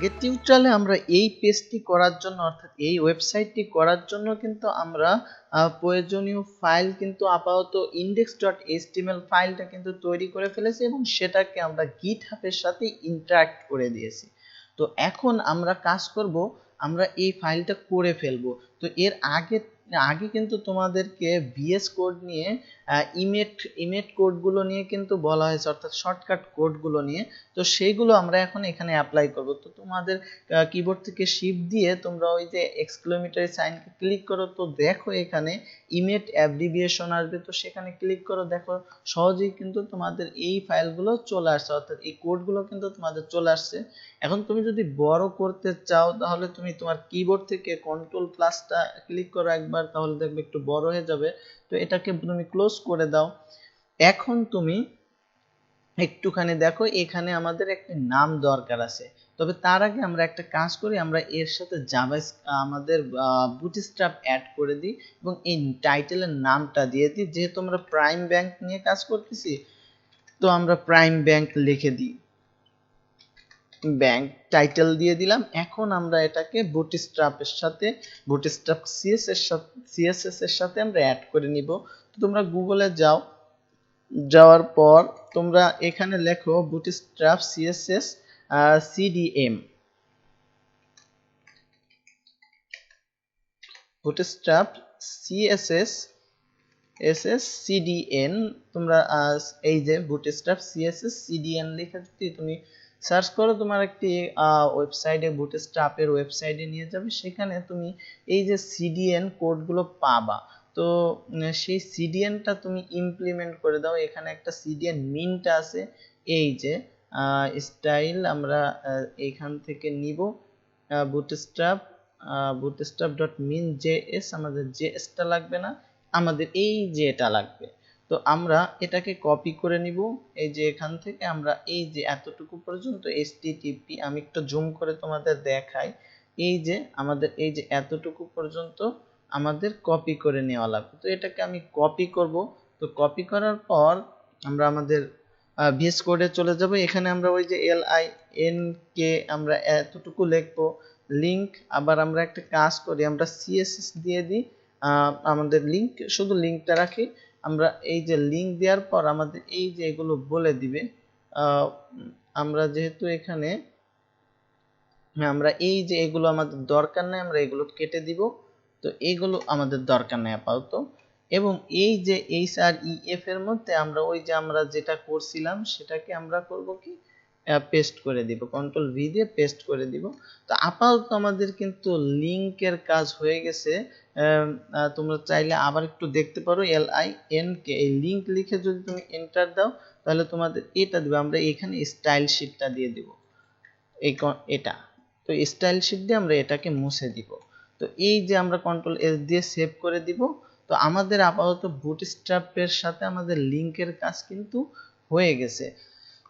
আগের টিউটোরিয়ালে আমরা এই পেজটি করার জন্য অর্থাৎ এই ওয়েবসাইটটি করার জন্য কিন্তু আমরা প্রয়োজনীয় ফাইল কিন্তু আপাতত index.html ফাইলটা কিন্তু তৈরি করে ফেলেছি এবং সেটাকে আমরা গিটহাবের সাথে ইন্টারঅ্যাক্ট করে দিয়েছি। তো এখন আমরা কাজ করব, আমরা এই ফাইলটা করে ফেলবো। তো এর আগে কিন্তু তোমাদেরকে ভিএস কোড নিয়ে ইমেট কোডগুলো নিয়ে কিন্তু বলা হয়েছে, অর্থাৎ শর্টকাট কোডগুলো নিয়ে। তো সেইগুলো আমরা এখন এখানে অ্যাপ্লাই করব। তো তোমাদের কিবোর্ড থেকে শিফট দিয়ে তোমরা ওই যে এক্সক্লেমেটরি সাইনকে ক্লিক করো। তো দেখো এখানে ইমেট অ্যাব্রিভিয়েশন আসবে, তো সেখানে ক্লিক করো। দেখো সহজেই কিন্তু তোমাদের এই ফাইলগুলো চলে আসছে, অর্থাৎ এই কোডগুলো কিন্তু তোমাদের চলে আসছে। এখন তুমি যদি বড় করতে চাও তাহলে তুমি তোমার কিবোর্ড থেকে কন্ট্রোল প্লাসটা ক্লিক করো একবার, তাহলে দেখবে একটু বড় হয়ে যাবে। তো এটাকে তুমি ক্লোজ করে দাও। এখন তুমি একটুখানি দেখো এখানে আমাদের একটা নাম দরকার আছে, তবে তার আগে আমরা একটা কাজ করি, আমরা এর সাথে আমাদের বুটস্ট্র্যাপ অ্যাড করে দিই এবং এই টাইটেলের নামটা দিয়ে দিই। যেহেতু আমরা প্রাইম ব্যাংক নিয়ে কাজ করতেছি, তো আমরা প্রাইম ব্যাংক লিখে দিই, ব্যাংক টাইটেল দিয়ে দিলাম। এখন আমরা এটাকে বুটস্ট্র্যাপ সিএসএস এর সাথে আমরা অ্যাড করে নিব। তো তোমরা গুগলে যাওয়ার পর তোমরা এখানে লেখো bootstrap css cdn, bootstrap css cdn। তোমরা এই যে bootstrap css cdn লিখে যদি তুমি সার্চ করো, তোমার একটি ওয়েবসাইটে bootstrap এর ওয়েবসাইটে নিয়ে যাবে। সেখানে তুমি এই যে cdn কোডগুলো পাবা। তো সেই সিডিএনটা তুমি ইমপ্লিমেন্ট করে দাও। এখানে একটা সিডিএন মিনটা আছে, এই যে স্টাইল আমরা এইখান থেকে নিব bootstrap.min.js, আমাদের js-টা লাগবে না, আমাদের এই যে এটা লাগবে। তো আমরা এটাকে কপি করে নিব। এই যে এখান থেকে আমরা এই যে এতটুকু পর্যন্ত http, আমি একটু জুম করে তোমাদের দেখাই, এই যে আমাদের এই যে এতটুকু পর্যন্ত আমাদের কপি করে নেওয়া লাগবে। তো এটাকে আমি কপি করব। তো কপি করার পর আমরা আমাদের ভিএস কোডে চলে যাব। এখানে আমরা ওই যে link আমরা এতটুকু লিখবো, লিংক। আবার আমরা একটা কাজ করি, আমরা সিএসএস দিয়ে দিই, আমাদের লিংক, শুধু লিংকটা রাখি। আমরা এই যে লিংক দেওয়ার পর আমাদের এই যে এগুলো বলে দিবে, আমরা যেহেতু এখানে আমরা এই যে এগুলো আমাদের দরকার নেই, আমরা এগুলো কেটে দিব। তো এইগুলো আমাদের দরকার নেই আপাতত। এবং এই যে href এর মধ্যে আমরা ওই যে আমরা যেটা করছিলাম সেটাকে আমরা করব কি, পেস্ট করে দিব, কন্ট্রোল ভি দিয়ে পেস্ট করে দিব। তো আপাতত আমাদের কিন্তু লিংকের কাজ হয়ে গেছে। তোমরা চাইলে আবার একটু দেখতে পারো, link, এই লিংক লিখে যদি তুমি এন্টার দাও তাহলে তোমাদের এটা দিবে। আমরা এখানে স্টাইল শিটটা দিয়ে দিব, এটা। তো স্টাইল শিট দিয়ে আমরা এটাকে মুছে দিব। তো এই যে আমরা কন্ট্রোল এস দিয়ে সেভ করে দিব। তো আমাদের আপাতত বুটস্ট্র্যাপের সাথে আমাদের লিংকের কাজ কিন্তু হয়ে গেছে।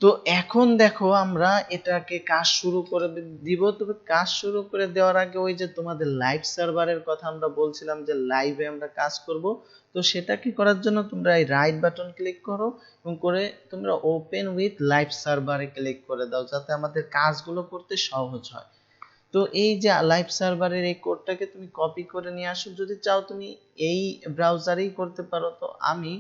তো এখন দেখো আমরা এটাকে কাজ শুরু করে দিব। তবে কাজ শুরু করে দেওয়ার আগে ওই যে তোমাদের লাইভ সার্ভারের কথা আমরা বলছিলাম যে লাইভে আমরা কাজ করব। তো সেটা কি করার জন্য তোমরা এই রাইট বাটন ক্লিক করো এবং করে তোমরা ওপেন উইথ লাইভ সার্ভারে ক্লিক করে দাও, যাতে আমাদের কাজগুলো করতে সহজ হয়। তো এই যে লাইভ সার্ভারের এই কোডটাকে তুমি কপি করে নিয়ে আসো। যদি চাও তুমি এই ব্রাউজারেই করতে পারো। তো আমি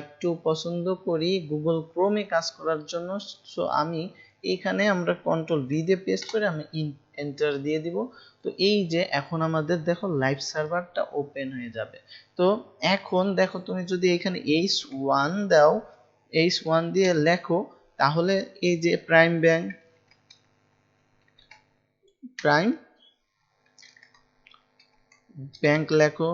একটু পছন্দ করি গুগল ক্রোমে কাজ করার জন্য। সো আমি এইখানে আমরা কন্ট্রোল ভি দিয়ে পেস্ট করে আমি এন্টার দিয়ে দিব। তো এই যে এখন আমাদের দেখো লাইভ সার্ভারটা ওপেন হয়ে যাবে। তো এখন দেখো তুমি যদি এখানে h1 দাও, h1 দিয়ে লেখো, তাহলে এই যে প্রাইম ব্যাংক লেখো,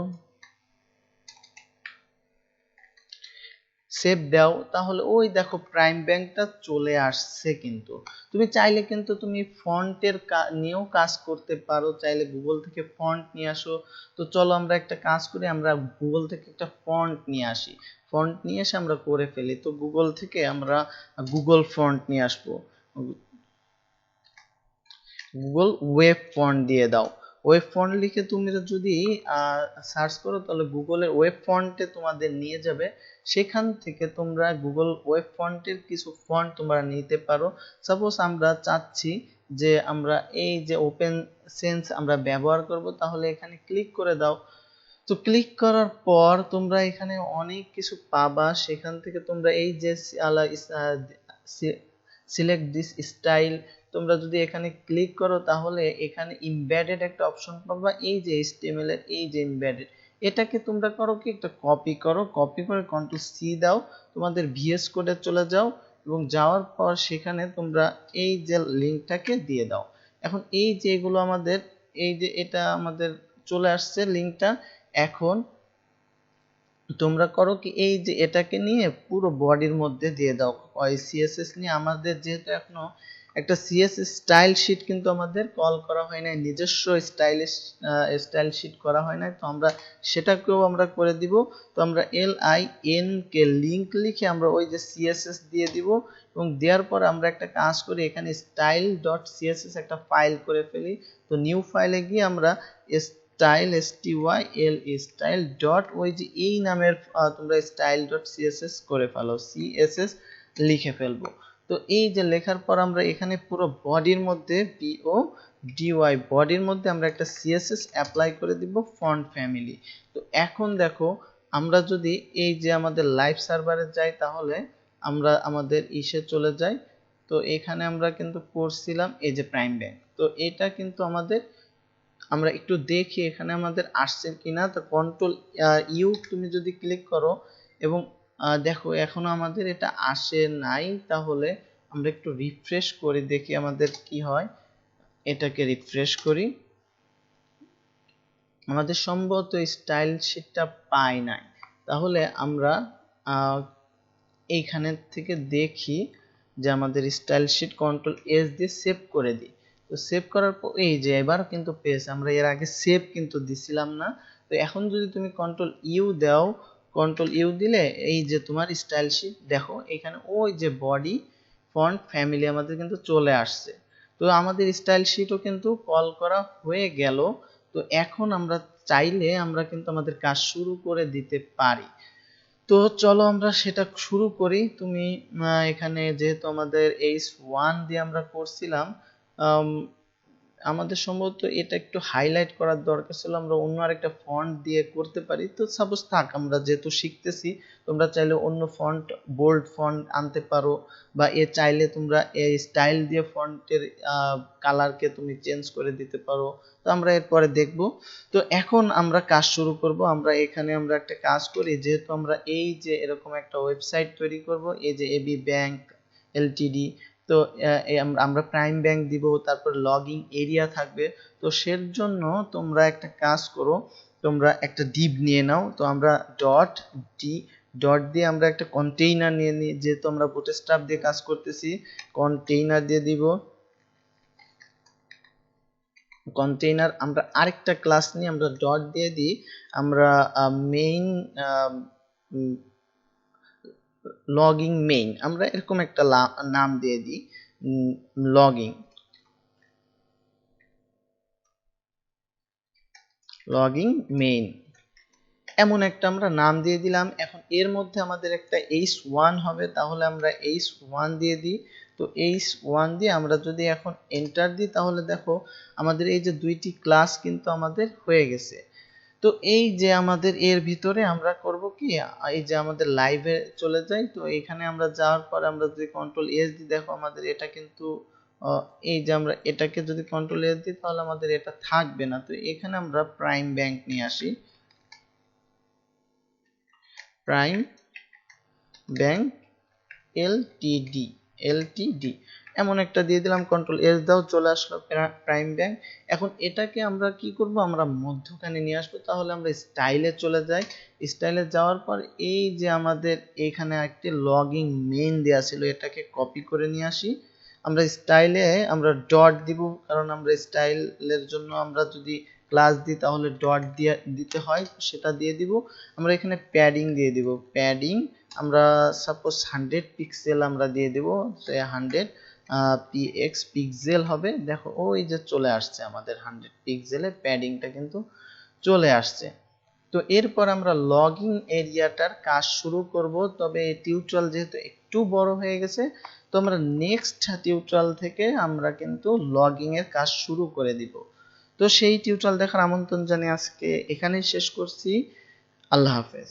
সেভ দাও, তাহলে ওই দেখো প্রাইম ব্যাংকটা চলে আসছে। কিন্তু তুমি চাইলে কিন্তু তুমি ফন্টের নিয়েও কাজ করতে পারো, চাইলে গুগল থেকে ফন্ট নিয়ে আসো। তো চলো আমরা একটা কাজ করি, আমরা গুগল থেকে একটা ফন্ট নিয়ে আসি, ফন্ট নিয়ে এসে আমরা করে ফেলি। তো গুগল থেকে আমরা গুগল ফন্ট নিয়ে আসবো, গুগল ওয়েব ফন্ট দিয়ে দাও। ওয়েব ফন্ট লিখে তুমি যদি সার্চ করো তাহলে গুগলের ওয়েব ফন্টে তোমাদের নিয়ে যাবে। সেখান থেকে তোমরা গুগল ওয়েব ফন্টের কিছু ফন্ট তোমরা নিতে পারো। সাপোজ আমরা চাচ্ছি যে আমরা এই যে ওপেন সেন্স আমরা ব্যবহার করব, তাহলে এখানে ক্লিক করে দাও। তো ক্লিক করার পর তোমরা এখানে অনেক কিছু পাবা, সেখান থেকে তোমরা এই যে সিলেক্ট দিস স্টাইল, তোমরা যদি এখানে ক্লিক করো তাহলে এখানে এমবেডেড একটা অপশন পাবা, এই যে HTML এর এই যে এমবেডেড, এটাকে তোমরা করো কি একটা কপি করো, কপি করে কন্ট্রোল সি দাও, তোমাদের ভিএস কোডে চলে যাও এবং যাওয়ার পর সেখানে তোমরা এই যে লিংকটাকে দিয়ে দাও। এখন এই যে এগুলো আমাদের, এই যে এটা আমাদের চলে আসছে লিংকটা। এখন তোমরা করো কি এই যে এটাকে নিয়ে পুরো বডির মধ্যে দিয়ে দাও। ওই সিএসএস নিয়ে আমাদের যেহেতু এখনো একটা সিএসএস স্টাইল শিট কিন্তু আমাদের কল করা হয় নাই, নিজস্ব স্টাইল শিট করা হয় নাই, তো আমরা সেটাকেও আমরা করে দিব। তো আমরা LIN কে লিংক লিখে আমরা ওই যে সিএসএস দিয়ে দিব এবং দেওয়ার পর আমরা একটা কাজ করি, এখানে style.css একটা ফাইল করে ফেলি। তো নিউ ফাইলে গিয়ে আমরা স্টাইল স্টাইল ডট ওই যে এই নামের তোমরা স্টাইল ডট সিএসএস করে ফেলো, সিএসএস লিখে ফেলবো। তো এই যে লেখার পর আমরা এখানে পুরো বডির মধ্যে বডির মধ্যে আমরা একটা সিএসএস অ্যাপ্লাই করে দিব ফন্ট ফ্যামিলি। তো এখন দেখো আমরা যদি এই যে আমাদের লাইভ সার্ভারে যাই তাহলে আমরা আমাদের ইসে চলে যাই। তো এখানে আমরা কিন্তু করছিলাম এই যে প্রাইম ব্যাংক, তো এটা কিন্তু আমাদের, আমরা একটু দেখি এখানে আমাদের আসছে কিনা। তো কন্ট্রোল ইউ তুমি যদি ক্লিক করো এবং দেখো এখনো আমাদের এটা আসে নাই, তাহলে আমরা একটু রিফ্রেশ করি দেখি আমাদের কি হয়। এটাকে রিফ্রেশ করি, আমাদের সম্ভবত স্টাইল শিটটা পাই নাই, তাহলে আমরা এইখানে থেকে দেখি যে আমাদের স্টাইল শিট কন্ট্রোল এস দিয়ে সেভ করে দিই। তো সেভ করার পর এই যে এবার কিন্তু পেয়েছে, আমরা এর আগে সেভ কিন্তু দিছিলাম না। তো এখন যদি তুমি কন্ট্রোল ইউ দাও, কন্ট্রোল ইউ দিলে এই যে তোমার স্টাইল শিট দেখো এখানে ওই যে বডি ফন্ট ফ্যামিলি আমাদের কিন্তু চলে আসছে। তো আমাদের স্টাইল শিটও কিন্তু কল করা হয়ে গেল। তো এখন আমরা চাইলে আমরা কিন্তু আমাদের কাজ শুরু করে দিতে পারি। তো চলো আমরা সেটা শুরু করি। তুমি এখানে যেহেতু আমাদের H1 দিয়ে আমরা করছিলাম, আমাদের সম্ভবত এটা একটু হাইলাইট করার দরকার ছিল, আমরা অন্য আরেকটা ফন্ট দিয়ে করতে পারি। তো সাপোজ থাক, আমরা যেহেতু শিখতেছি, তোমরা চাইলে অন্য ফন্ট বোল্ড ফন্ট আনতে পারো, বা চাইলে তোমরা এই স্টাইল দিয়ে ফন্টের কালারকে তুমি চেঞ্জ করে দিতে পারো। তো আমরা এরপরে দেখব। তো এখন আমরা কাজ শুরু করব। আমরা এখানে আমরা একটা কাজ করি, যেহেতু আমরা এই যে এরকম একটা ওয়েবসাইট তৈরি করব, এই যে এবি ব্যাংক এলটিডি, তো আমরা প্রাইম ব্যাংক দিব, তারপর লগইন এরিয়া থাকবে। তো সের জন্য তোমরা একটা কাজ করো, তোমরা একটা ডিভ নিয়ে নাও। তো আমরা ডট দিয়ে আমরা একটা কন্টেইনার নিয়ে নিই, যেহেতু আমরা বুটস্ট্র্যাপ দিয়ে কাজ করতেছি, কন্টেইনার দিয়ে দিব। কন্টেইনার আমরা আরেকটা ক্লাস নিয়ে আমরা ডট দিয়ে দিই, আমরা মেইন লগিং মেইন, আমরা এরকম একটা নাম দিয়ে দিই, লগিং মেইন, এমন একটা আমরা নাম দিয়ে দিলাম। এখন এর মধ্যে আমাদের একটা h1 হবে, তাহলে আমরা h1 দিয়ে দিই। তো h1 দিয়ে আমরা যদি এখন এন্টার দিই, তাহলে দেখো আমাদের এই যে দুইটি ক্লাস কিন্তু আমাদের হয়ে গেছে। তো এই যে আমাদের এর ভিতরে আমরা করব কি, এই যে আমাদের লাইভে চলে যাই। তো এখানে আমরা যাওয়ার পর আমরা যদি কন্ট্রোল এস দিই, দেখো আমাদের এটা কিন্তু এই যে আমরা এটাকে যদি কন্ট্রোল এস দিই তাহলে আমাদের এটা থাকবে না। তো এখানে আমরা প্রাইম ব্যাংক নিয়ে আসি, প্রাইম ব্যাংক এলটিডি এমন একটা দিয়ে দিলাম, কন্ট্রোল এস দাও, চলে আসলো প্রাইম ব্যাংক। এখন এটাকে আমরা কি করব, আমরা মধ্যখানে নিয়ে আসবো। তাহলে আমরা স্টাইলে চলে যাই, স্টাইলে যাওয়ার পর এই যে আমাদের এখানে একটি লগইং মেইন দেওয়া ছিল, এটাকে কপি করে নিয়ে আসি। আমরা স্টাইলে আমরা ডট দিব, কারণ আমরা স্টাইলের জন্য আমরা যদি ক্লাস দিই তাহলে ডট দিয়ে দিতে হয়, সেটা দিয়ে দিব। আমরা এখানে প্যাডিং দিয়ে দিব, প্যাডিং আমরা সাপোজ 100 পিক্সেল আমরা দিয়ে দিব, 100 পিএক্স পিক্সেল হবে। দেখো ওই যে চলে আসছে আমাদের 100 পিক্সেলের প্যাডিংটা কিন্তু চলে আসছে। তো এরপর আমরা লগইন এরিয়াটার কাজ শুরু করব। তবে এই টিউটোরিয়াল যেহেতু একটু একটু বড় হয়ে গেছে। তো আমরা নেক্সট টিউটোরিয়াল থেকে আমরা কিন্তু লগইন এর কাজ শুরু করে দিব। তো সেই টিউটোরিয়াল দেখার আমন্ত্রণ জানিয়ে আজকে এখানেই শেষ করছি। আল্লাহ হাফেজ।